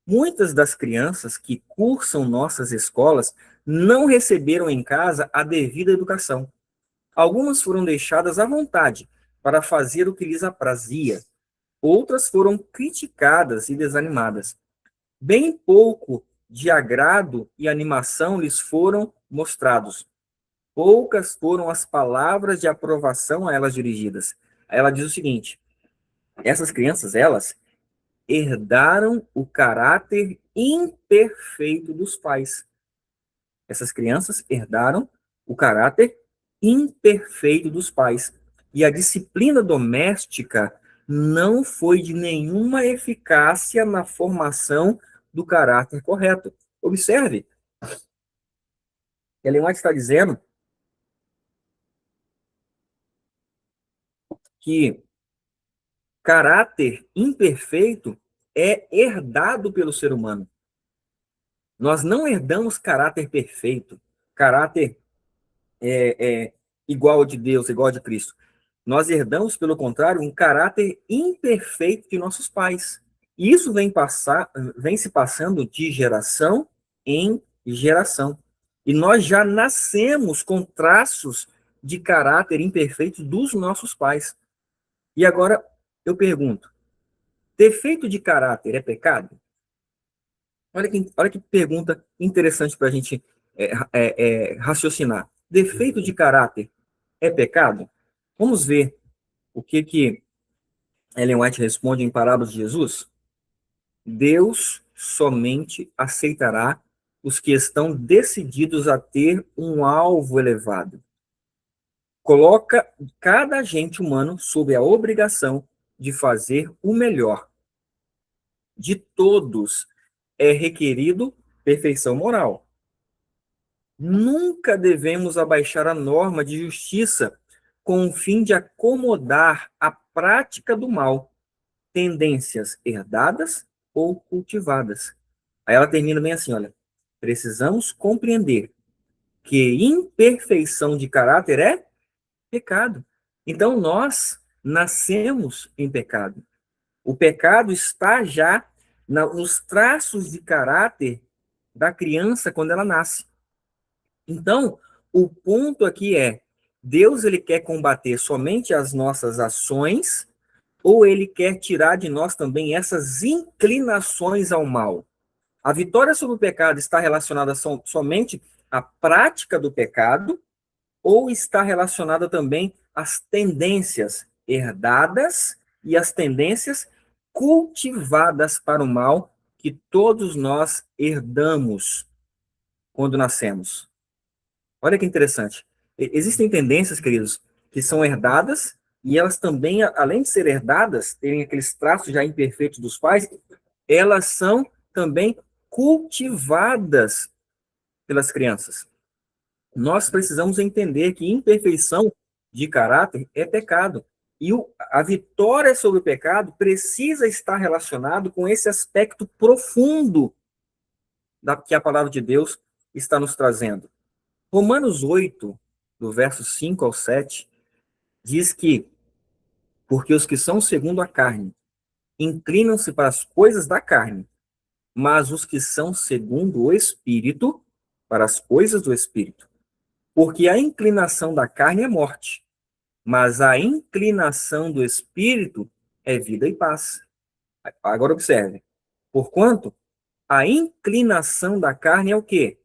Muitas das crianças que cursam nossas escolas não receberam em casa a devida educação. Algumas foram deixadas à vontade para fazer o que lhes aprazia. Outras foram criticadas e desanimadas. Bem pouco de agrado e animação lhes foram mostrados. Poucas foram as palavras de aprovação a elas dirigidas. Ela diz o seguinte: essas crianças, elas herdaram o caráter imperfeito dos pais. Essas crianças herdaram o caráter imperfeito dos pais. E a disciplina doméstica não foi de nenhuma eficácia na formação do caráter correto. Observe, Ellen White está dizendo que caráter imperfeito é herdado pelo ser humano. Nós não herdamos caráter perfeito, caráter igual ao de Deus, igual ao de Cristo. Nós herdamos, pelo contrário, um caráter imperfeito de nossos pais. E isso vem se passando de geração em geração. E nós já nascemos com traços de caráter imperfeito dos nossos pais. E agora eu pergunto: Defeito de caráter é pecado? Olha que pergunta interessante para a gente raciocinar. Defeito de caráter é pecado? Vamos ver o que Ellen White responde em Parábolas de Jesus. Deus somente aceitará os que estão decididos a ter um alvo elevado. Coloca cada agente humano sob a obrigação de fazer o melhor. De todos é requerido perfeição moral. Nunca devemos abaixar a norma de justiça com o fim de acomodar a prática do mal, tendências herdadas ou cultivadas. Aí ela termina bem assim, olha, precisamos compreender que imperfeição de caráter é pecado. Então nós nascemos em pecado. O pecado está já nos traços de caráter da criança quando ela nasce. Então, o ponto aqui é, Deus ele quer combater somente as nossas ações ou ele quer tirar de nós também essas inclinações ao mal? A vitória sobre o pecado está relacionada somente à prática do pecado ou está relacionada também às tendências herdadas e às tendências cultivadas para o mal que todos nós herdamos quando nascemos? Olha que interessante. Existem tendências, queridos, que são herdadas e elas também, além de ser herdadas, terem aqueles traços já imperfeitos dos pais, elas são também cultivadas pelas crianças. Nós precisamos entender que imperfeição de caráter é pecado. E a vitória sobre o pecado precisa estar relacionado com esse aspecto profundo que a palavra de Deus está nos trazendo. Romanos 8, do verso 5 ao 7, diz que, porque os que são segundo a carne, inclinam-se para as coisas da carne, mas os que são segundo o Espírito, para as coisas do Espírito. Porque a inclinação da carne é morte, mas a inclinação do Espírito é vida e paz. Agora observe. Porquanto, a inclinação da carne é o quê?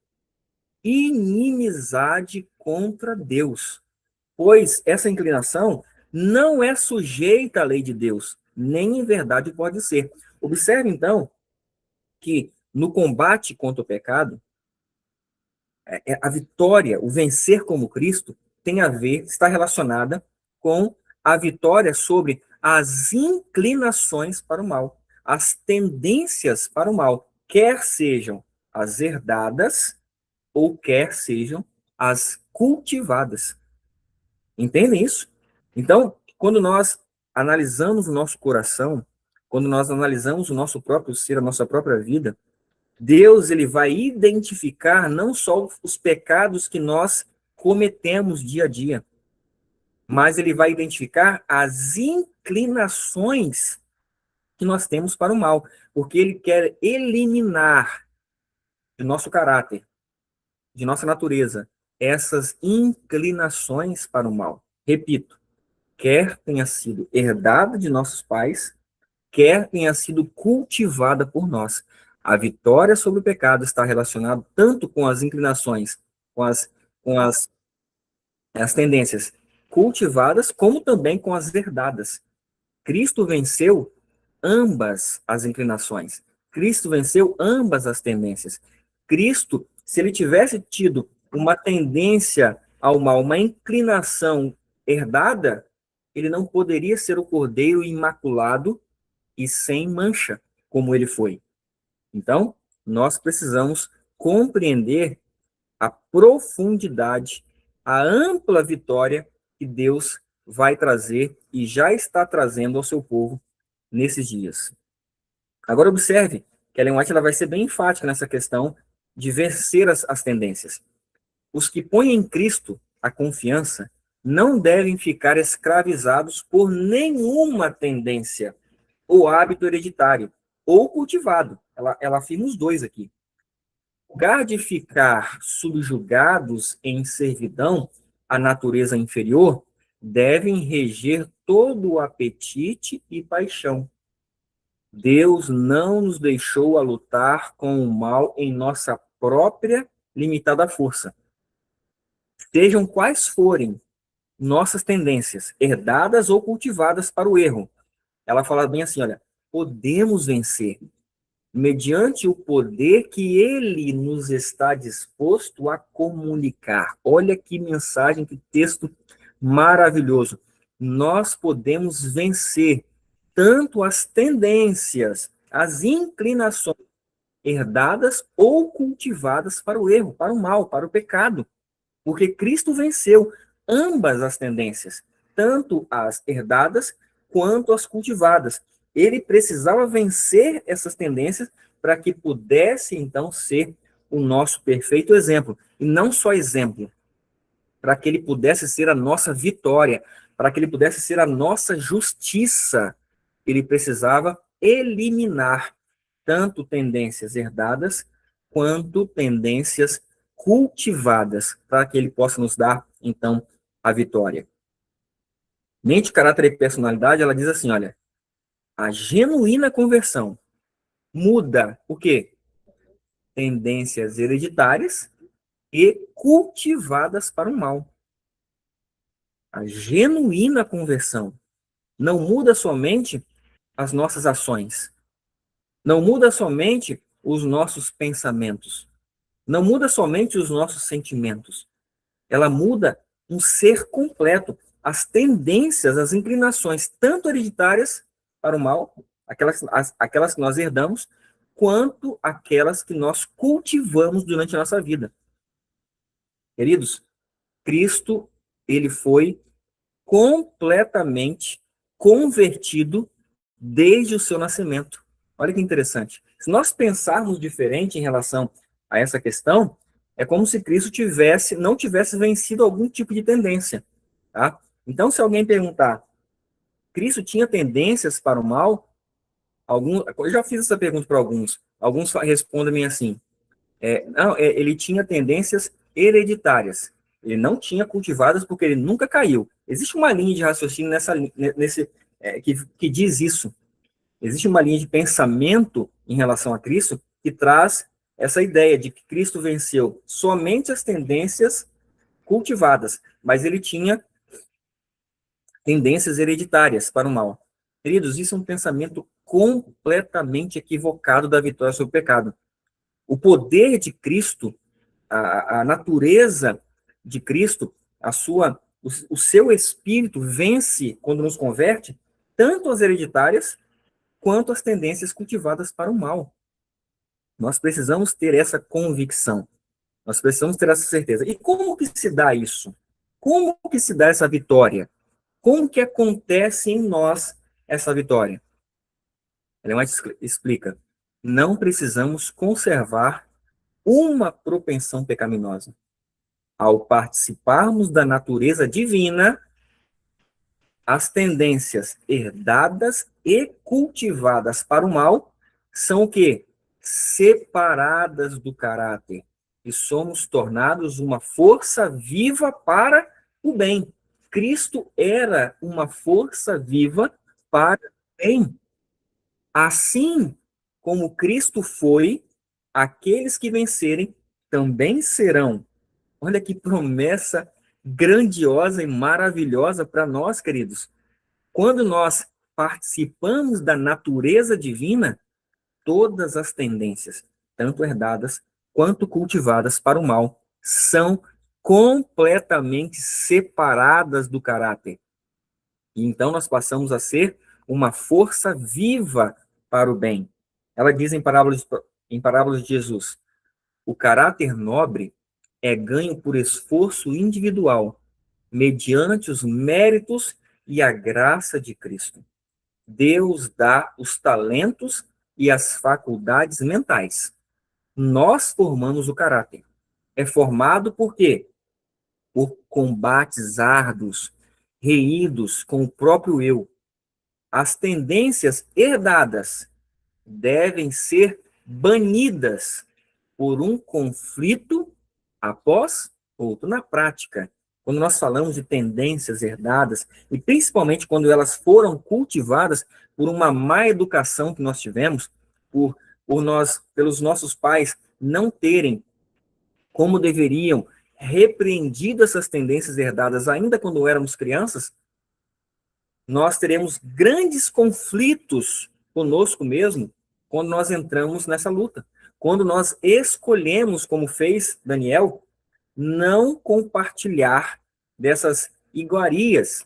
Inimizade contra Deus. Pois essa inclinação não é sujeita à lei de Deus, nem em verdade pode ser. Observe, então, que no combate contra o pecado, a vitória, o vencer como Cristo, tem a ver, está relacionada com a vitória sobre as inclinações para o mal, as tendências para o mal, quer sejam as herdadas ou quer sejam as cultivadas. Entendem isso? Então, quando nós analisamos o nosso coração, quando nós analisamos o nosso próprio ser, a nossa própria vida, Deus ele vai identificar não só os pecados que nós cometemos dia a dia, mas ele vai identificar as inclinações que nós temos para o mal, porque ele quer eliminar do nosso caráter, de nossa natureza, essas inclinações para o mal. Repito, quer tenha sido herdada de nossos pais, quer tenha sido cultivada por nós. A vitória sobre o pecado está relacionada tanto com as inclinações, com as tendências cultivadas, como também com as herdadas. Cristo venceu ambas as inclinações. Cristo venceu ambas as tendências. Cristo, se ele tivesse tido uma tendência ao mal, uma inclinação herdada, ele não poderia ser o cordeiro imaculado e sem mancha, como ele foi. Então, nós precisamos compreender a profundidade, a ampla vitória que Deus vai trazer e já está trazendo ao seu povo nesses dias. Agora observe que a Ellen White ela vai ser bem enfática nessa questão de vencer as tendências. Os que põem em Cristo a confiança não devem ficar escravizados por nenhuma tendência ou hábito hereditário, ou cultivado. Ela afirma os dois aqui. Em lugar de ficar subjugados em servidão à natureza inferior, devem reger todo o apetite e paixão. Deus não nos deixou a lutar com o mal em nossa própria limitada força. Sejam quais forem nossas tendências, herdadas ou cultivadas para o erro. Ela fala bem assim, olha, podemos vencer mediante o poder que ele nos está disposto a comunicar. Olha que mensagem, que texto maravilhoso. Nós podemos vencer tanto as tendências, as inclinações herdadas ou cultivadas para o erro, para o mal, para o pecado, porque Cristo venceu ambas as tendências, tanto as herdadas quanto as cultivadas. Ele precisava vencer essas tendências para que pudesse, então, ser o nosso perfeito exemplo. E não só exemplo, para que ele pudesse ser a nossa vitória, para que ele pudesse ser a nossa justiça. Ele precisava eliminar tanto tendências herdadas quanto tendências cultivadas, para que ele possa nos dar, então, a vitória. Mente, caráter e personalidade, ela diz assim, olha, a genuína conversão muda o quê? Tendências hereditárias e cultivadas para o mal. A genuína conversão não muda somente as nossas ações, não muda somente os nossos pensamentos, não muda somente os nossos sentimentos, ela muda um ser completo, as tendências, as inclinações, tanto hereditárias para o mal, aquelas que nós herdamos, quanto aquelas que nós cultivamos durante a nossa vida. Queridos, Cristo, ele foi completamente convertido desde o seu nascimento. Olha que interessante. Se nós pensarmos diferente em relação a essa questão, é como se Cristo não tivesse vencido algum tipo de tendência, tá? Então, se alguém perguntar, Cristo tinha tendências para o mal? Eu já fiz essa pergunta para alguns. Alguns respondem assim, não, ele tinha tendências hereditárias. Ele não tinha cultivadas porque ele nunca caiu. Existe uma linha de raciocínio que diz isso. Existe uma linha de pensamento em relação a Cristo que traz essa ideia de que Cristo venceu somente as tendências cultivadas, mas ele tinha tendências hereditárias para o mal. Queridos, isso é um pensamento completamente equivocado da vitória sobre o pecado. O poder de Cristo, a natureza de Cristo, o seu espírito vence, quando nos converte, tanto as hereditárias quanto as tendências cultivadas para o mal. Nós precisamos ter essa convicção. Nós precisamos ter essa certeza. E como que se dá isso? Como que se dá essa vitória? Como que acontece em nós essa vitória? Ela explica. Não precisamos conservar uma propensão pecaminosa. Ao participarmos da natureza divina, as tendências herdadas e cultivadas para o mal são o quê? Separadas do caráter. E somos tornados uma força viva para o bem. Cristo era uma força viva para o bem. Assim como Cristo foi, aqueles que vencerem também serão. Olha que promessa grandiosa e maravilhosa para nós, queridos. Quando nós participamos da natureza divina, todas as tendências, tanto herdadas quanto cultivadas para o mal, são completamente separadas do caráter. E então nós passamos a ser uma força viva para o bem. Ela diz em parábolas de Jesus, o caráter nobre é ganho por esforço individual, mediante os méritos e a graça de Cristo. Deus dá os talentos e as faculdades mentais. Nós formamos o caráter. É formado por quê? Por combates árduos, reídos com o próprio eu. As tendências herdadas devem ser banidas por um conflito após outro na prática. quando nós falamos de tendências herdadas, e principalmente quando elas foram cultivadas por uma má educação que nós tivemos, pelos nossos pais não terem, como deveriam, repreendido essas tendências herdadas ainda quando éramos crianças, nós teremos grandes conflitos conosco mesmo quando nós entramos nessa luta. Quando nós escolhemos, como fez Daniel, não compartilhar dessas iguarias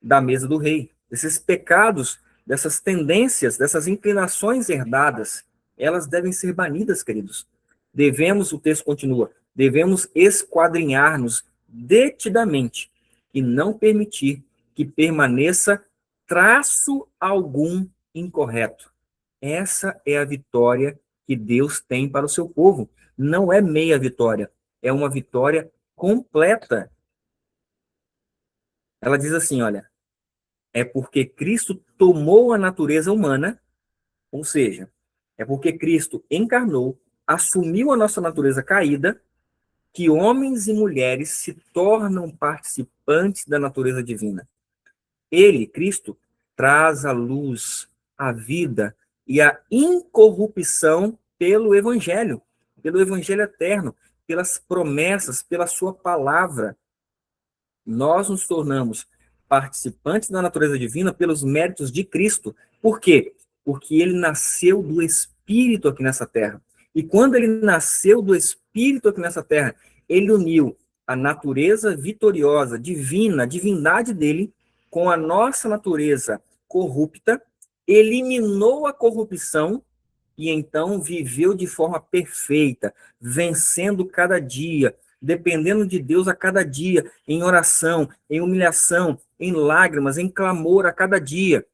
da mesa do rei, desses pecados, dessas tendências, dessas inclinações herdadas, elas devem ser banidas, queridos. Devemos, o texto continua, devemos esquadrinhar-nos detidamente e não permitir que permaneça traço algum incorreto. Essa é a vitória que Deus tem para o seu povo. Não é meia vitória, é uma vitória completa. Ela diz assim, olha, é porque Cristo tomou a natureza humana, ou seja, é porque Cristo encarnou, assumiu a nossa natureza caída, que homens e mulheres se tornam participantes da natureza divina. Ele, Cristo, traz a luz, a vida e a incorrupção pelo Evangelho eterno, pelas promessas, pela sua palavra. Nós nos tornamos participantes da natureza divina pelos méritos de Cristo. Por quê? Porque ele nasceu do Espírito aqui nessa terra. E quando ele nasceu do Espírito aqui nessa terra, ele uniu a natureza vitoriosa, divina, a divindade dele, com a nossa natureza corrupta, eliminou a corrupção e então viveu de forma perfeita, vencendo cada dia, dependendo de Deus a cada dia, em oração, em humilhação, em lágrimas, em clamor a cada dia.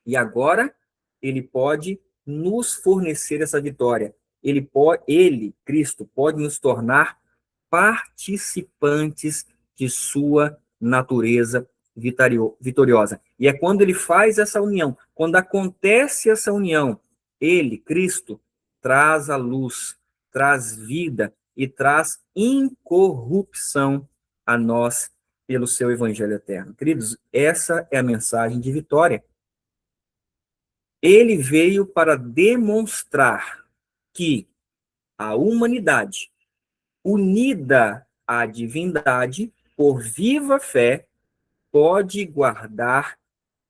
E agora ele pode nos fornecer essa vitória. Ele, Cristo, pode nos tornar participantes de sua natureza vitoriosa. E é quando ele faz essa união, quando acontece essa união, ele, Cristo, traz a luz, traz vida e traz incorrupção a nós pelo seu evangelho eterno. Queridos, essa é a mensagem de vitória. Ele veio para demonstrar que a humanidade, unida à divindade, por viva fé, pode guardar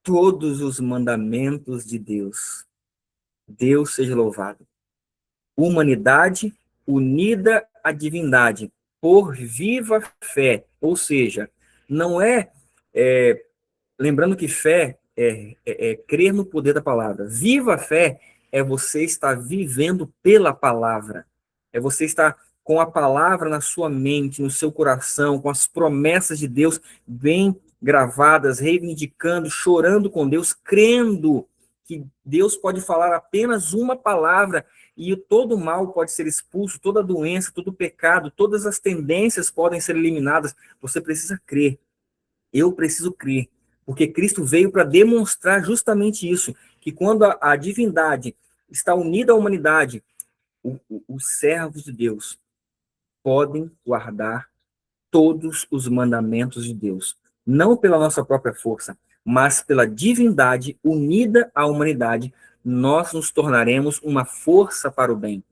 todos os mandamentos de Deus. Deus seja louvado. Humanidade unida à divindade, por viva fé. Ou seja, não lembrando que fé é crer no poder da palavra. Viva fé é você estar vivendo pela palavra. É você estar com a palavra na sua mente, no seu coração, com as promessas de Deus bem gravadas, reivindicando, chorando com Deus, crendo que Deus pode falar apenas uma palavra e todo mal pode ser expulso, toda doença, todo pecado, todas as tendências podem ser eliminadas. Você precisa crer. Eu preciso crer, porque Cristo veio para demonstrar justamente isso, que quando a divindade está unida à humanidade, os servos de Deus podem guardar todos os mandamentos de Deus, não pela nossa própria força, mas pela divindade unida à humanidade, nós nos tornaremos uma força para o bem.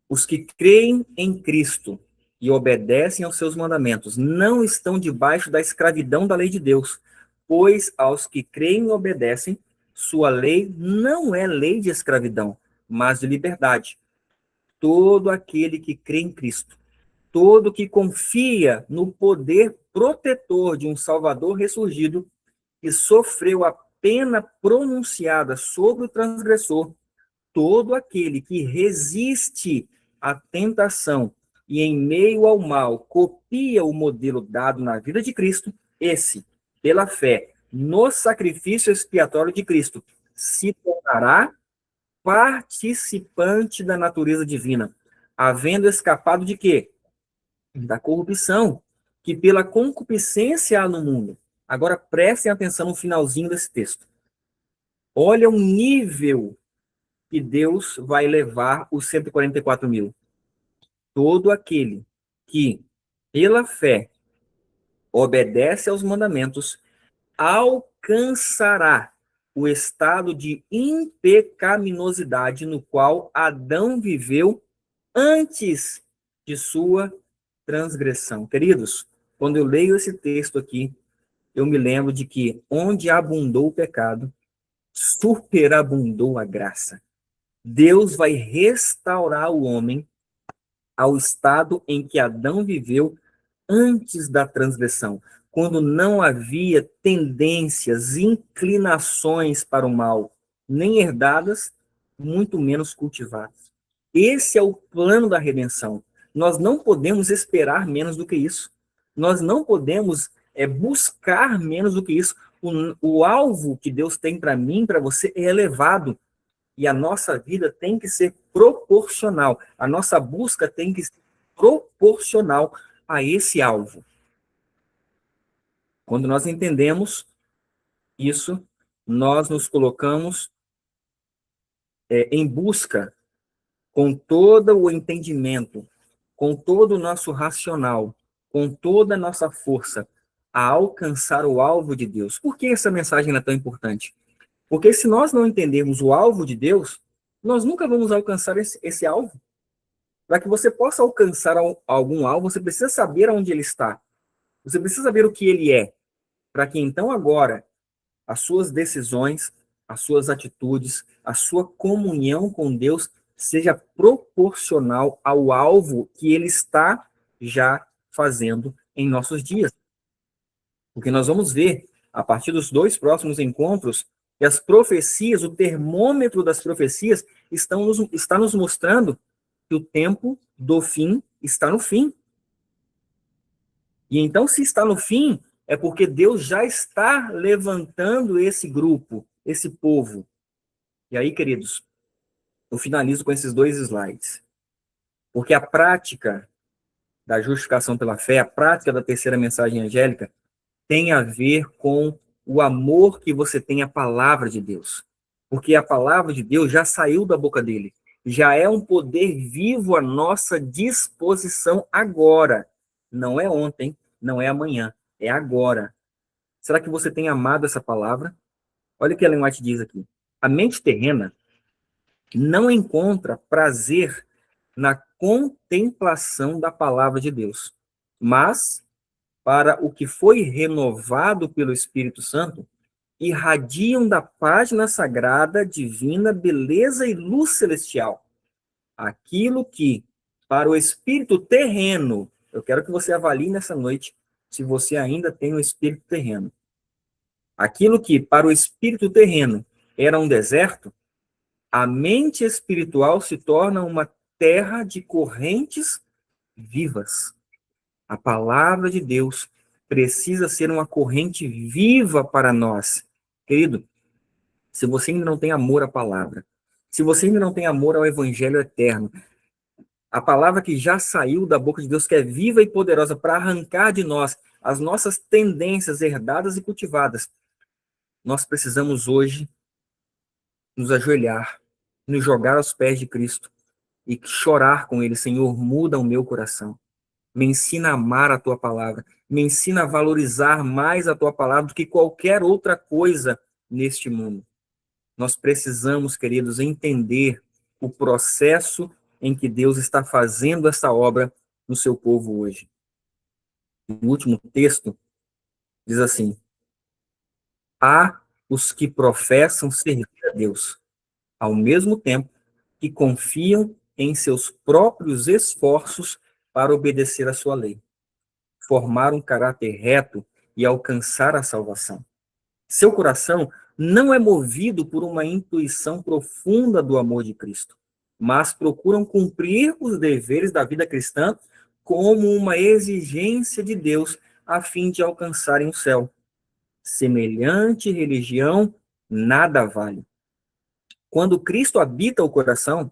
Os que creem em Cristo e obedecem aos seus mandamentos não estão debaixo da escravidão da lei de Deus, pois aos que creem e obedecem, sua lei não é lei de escravidão, mas de liberdade. Todo aquele que crê em Cristo, todo que confia no poder protetor de um Salvador ressurgido, que sofreu a pena pronunciada sobre o transgressor, todo aquele que resiste à tentação e em meio ao mal copia o modelo dado na vida de Cristo, esse, pela fé no sacrifício expiatório de Cristo, se tornará participante da natureza divina, havendo escapado de quê? Da corrupção, que pela concupiscência há no mundo. Agora prestem atenção no finalzinho desse texto. Olha o nível que Deus vai levar os 144 mil. Todo aquele que pela fé, obedece aos mandamentos, alcançará o estado de impecaminosidade no qual Adão viveu antes de sua transgressão. Queridos, quando eu leio esse texto aqui, eu me lembro de que onde abundou o pecado, superabundou a graça. Deus vai restaurar o homem ao estado em que Adão viveu antes da transgressão, quando não havia tendências, inclinações para o mal, nem herdadas, muito menos cultivadas. Esse é o plano da redenção. Nós não podemos esperar menos do que isso. Nós não podemos buscar menos do que isso. O alvo que Deus tem para mim, para você, é elevado. E a nossa vida tem que ser proporcional. A nossa busca tem que ser proporcional a esse alvo. Quando nós entendemos isso, nós nos colocamos em busca, com todo o entendimento, com todo o nosso racional, com toda a nossa força, a alcançar o alvo de Deus. Por que essa mensagem é tão importante? Porque se nós não entendermos o alvo de Deus, nós nunca vamos alcançar esse alvo. Para que você possa alcançar algum alvo, você precisa saber onde ele está. Você precisa saber o que ele é. Para que então agora as suas decisões, as suas atitudes, a sua comunhão com Deus seja proporcional ao alvo que ele está já fazendo em nossos dias. Porque nós vamos ver, a partir dos dois próximos encontros, que as profecias, o termômetro das profecias, está nos mostrando que o tempo do fim está no fim. E então, se está no fim, é porque Deus já está levantando esse grupo, esse povo. E aí, queridos, eu finalizo com esses dois slides. Porque a prática da justificação pela fé, a prática da terceira mensagem angélica, tem a ver com o amor que você tem à palavra de Deus. Porque a palavra de Deus já saiu da boca dele. Já é um poder vivo à nossa disposição agora. Não é ontem, não é amanhã, é agora. Será que você tem amado essa palavra? Olha o que Ellen White diz aqui. A mente terrena não encontra prazer na contemplação da palavra de Deus, mas, para o que foi renovado pelo Espírito Santo, irradiam da página sagrada, divina, beleza e luz celestial. Aquilo que, para o espírito terreno, eu quero que você avalie nessa noite se você ainda tem o espírito terreno. Aquilo que, para o espírito terreno, era um deserto, a mente espiritual se torna uma terra de correntes vivas. A palavra de Deus precisa ser uma corrente viva para nós. Querido, se você ainda não tem amor à palavra, se você ainda não tem amor ao evangelho eterno, a palavra que já saiu da boca de Deus, que é viva e poderosa para arrancar de nós as nossas tendências herdadas e cultivadas, nós precisamos hoje nos ajoelhar, nos jogar aos pés de Cristo e chorar com ele: Senhor, muda o meu coração. Me ensina a amar a tua palavra. Me ensina a valorizar mais a tua palavra do que qualquer outra coisa neste mundo. Nós precisamos, queridos, entender o processo em que Deus está fazendo essa obra no seu povo hoje. O último texto diz assim: há os que professam servir a Deus, ao mesmo tempo que confiam em seus próprios esforços para obedecer à sua lei, formar um caráter reto e alcançar a salvação. Seu coração não é movido por uma intuição profunda do amor de Cristo, mas procuram cumprir os deveres da vida cristã como uma exigência de Deus a fim de alcançarem o céu. Semelhante religião nada vale. Quando Cristo habita o coração,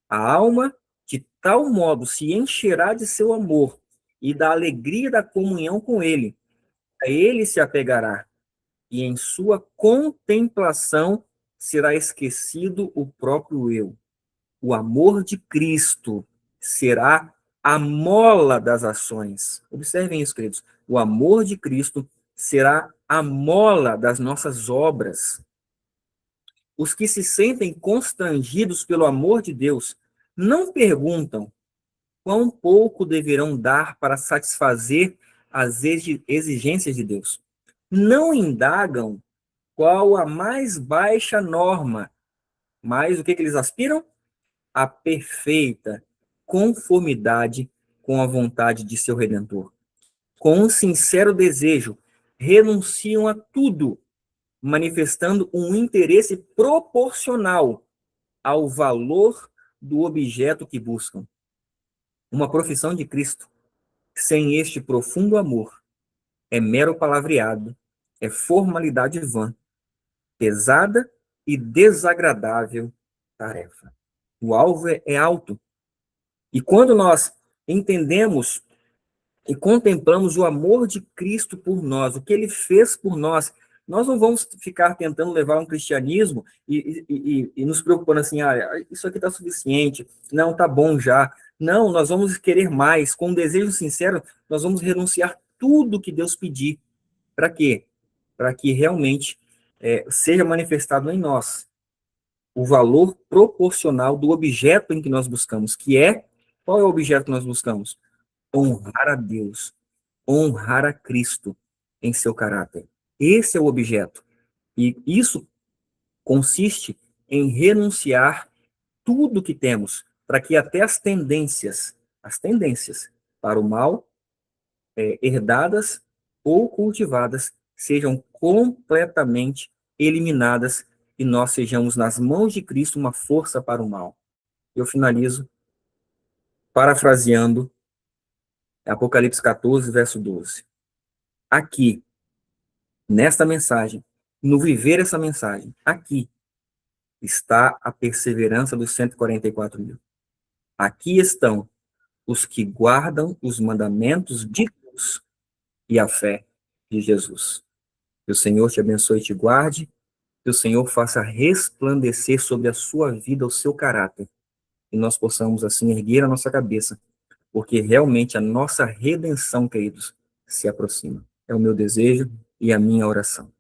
a alma de tal modo se encherá de seu amor e da alegria da comunhão com ele. A ele se apegará, e em sua contemplação será esquecido o próprio eu. O amor de Cristo será a mola das ações. Observem isso, queridos. O amor de Cristo será a mola das nossas obras. Os que se sentem constrangidos pelo amor de Deus não perguntam quão pouco deverão dar para satisfazer as exigências de Deus. Não indagam qual a mais baixa norma, mas o que eles aspiram? A perfeita conformidade com a vontade de seu Redentor. Com um sincero desejo, renunciam a tudo, manifestando um interesse proporcional ao valor do objeto que buscam. Uma profissão de Cristo, sem este profundo amor, é mero palavreado, é formalidade vã, pesada e desagradável tarefa. O alvo é alto. E quando nós entendemos e contemplamos o amor de Cristo por nós, o que ele fez por nós, nós não vamos ficar tentando levar um cristianismo e nos preocupando assim, isso aqui está suficiente, não, está bom já. Não, nós vamos querer mais. Com um desejo sincero, nós vamos renunciar tudo que Deus pedir. Para quê? Para que realmente seja manifestado em nós o valor proporcional do objeto em que nós buscamos, que é, qual é o objeto que nós buscamos? Honrar a Deus, honrar a Cristo em seu caráter. Esse é o objeto. E isso consiste em renunciar tudo que temos, para que até as tendências para o mal, herdadas ou cultivadas, sejam completamente eliminadas e nós sejamos, nas mãos de Cristo, uma força para o mal. Eu finalizo parafraseando Apocalipse 14, verso 12. Aqui, nesta mensagem, no viver essa mensagem, aqui está a perseverança dos 144 mil. Aqui estão os que guardam os mandamentos de Deus e a fé de Jesus. Que o Senhor te abençoe e te guarde, que o Senhor faça resplandecer sobre a sua vida o seu caráter, e nós possamos assim erguer a nossa cabeça, porque realmente a nossa redenção, queridos, se aproxima. É o meu desejo e a minha oração.